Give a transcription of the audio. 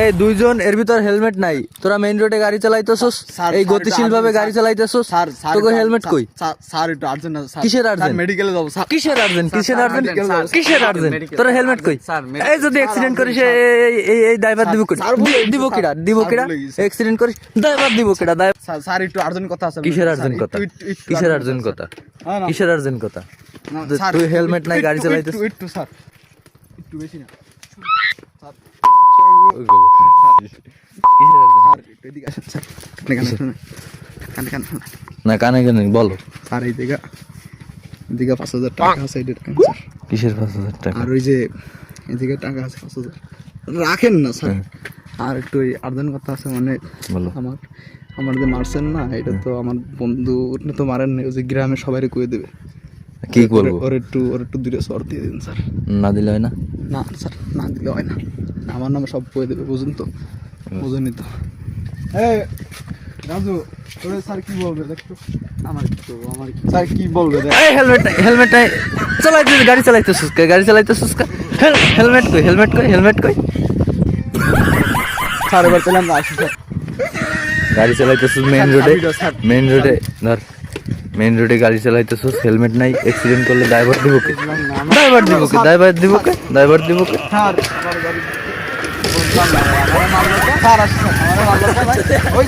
এই দুইজন এর ভিতর হেলমেট নাই, তোরা মেইন রোডে গাড়ি চালাইতেছস, এই গতিশীল ভাবে গাড়ি চালাইতেছস, তোকে হেলমেট কই? স্যার একটু আর্জেন্ট না স্যার। কিসের আর্জেন্ট? মেডিকেলে যাব স্যার। কিসের আর্জেন্ট? কিসের আর্জেন্ট? তোরা হেলমেট কই? এই যদি অ্যাক্সিডেন্ট করিস এই ড্রাইভার দিব কিডা? দিব কিডা? অ্যাক্সিডেন্ট করিস ড্রাইভার দিব কিডা? স্যার একটু আর্জেন্ট কথা আছে। কিসের আর্জেন্ট কথা? কিসের আর্জেন্ট কথা? কিসের আর্জেন্ট কথা? তুই হেলমেট নাই গাড়ি চালাইতেছিস? একটু স্যার, একটু বেশি না স্যার। কিসের আর্জেন্ট? স্যার একটু এদিকে আসেন স্যার। কানে না কানে কানে বলো। স্যার এদিকে 5,000 টাকা আছে, এটা রাখেন স্যার। কিসের 5,000 টাকা? আর ওই যে এদিকে টাকা আছে 5,000, রাখেন না স্যার। আর একটু ওই আর্জেন্ট কথা আছে, মানে বলো। আমার যে মারছেন না, এটা তো আমার বন্ধু তো মারেন না, ওই যে গ্রামে সবাই কয়ে দেবে। কি করবো? ওর একটু দুটো সর দিয়ে দিন স্যার। না দিলে হয় না? না স্যার, না দিলে হয় না, আমার নামে সব কয়ে দেবে, বুঝুন তো, বুঝুনই তো। এই রাজু, তোরে স্যার কি বলবে দেখতো? আমার স্যার কি বলবে দেখ। এই হেলমেট নাই চালাইতেছিস, গাড়ি চালাইতেছিস কা? হেলমেট কই? স্যার এবার পেলাম না, আসি স্যার। গাড়ি চালাইতেছিস মেইন রোডে গাড়ি চালাইতেছিস, হেলমেট নাই, অ্যাক্সিডেন্ট করলে ড্রাইভার দিব কে? ড্রাইভার দিব কে? স্যার আমার গাড়ি বুঝলাম না, আমার মারলো তো স্যার, আসি স্যার, আমার মারলো তো ভাই। ওই